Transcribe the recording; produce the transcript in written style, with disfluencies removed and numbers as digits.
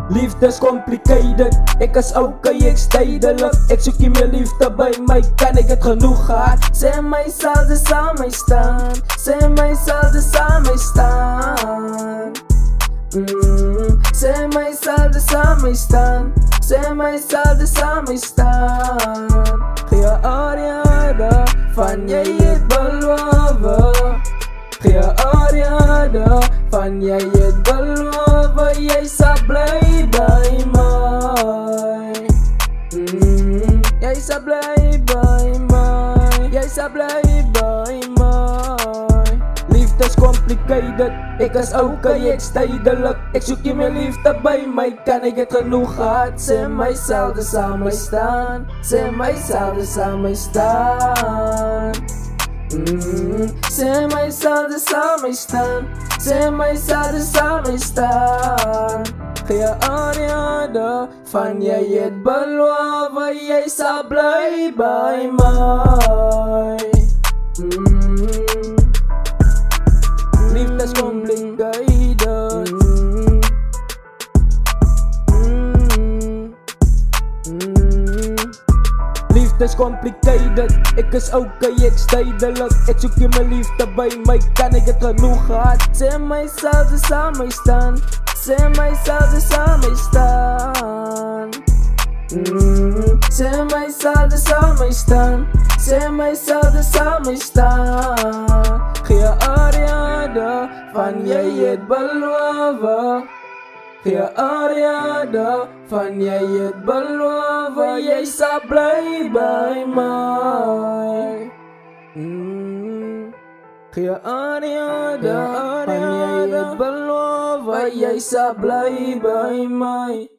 Liefde is complicated, ik als ook ik tijdelijk. Ik zoek je meer liefde bij mij, kan ik het genoeg gehad. Zeg mij zal ze samen staan, zeg mij zal ze samen staan. Zeg mij zal ze samen staan, zeg mij zal ze samen staan. Gia Ariada, van jij het beloven. Gia Ariada, van jij het beloven. Jij zal blij bij mij. Jij zal blij bij mij. Jij zal blij bij mij. Liefde is complicated, ik als ook ik tijdelijk. Ik zoek je meer liefde bij mij, kan ik het genoeg gehad. Zeg mij zal ze samen staan, zeg mij zal ze samen staan. Zeg mij zal ze samen staan, zeg mij zal ze samen staan. Gia Ariada, van jij het beloven, jij zal blij bij mij. Liefde is complicated. Liefde is complicated, ik is ook ik tijdelijk. Ik zoek je mijn liefde bij mij, kan ik het genoeg gehad. Zeg mij zal ze samen staan, zeg mij zal ze samen staan. Zeg mij zal ze samen staan, zeg mij zal ze samen staan. Gia Ariada, van jij het beloven. Gia Ariada, van jij het beloven. Jij zal blij bij mij. Gia Ariada, van jij het beloven. Jij zal blij bij mij.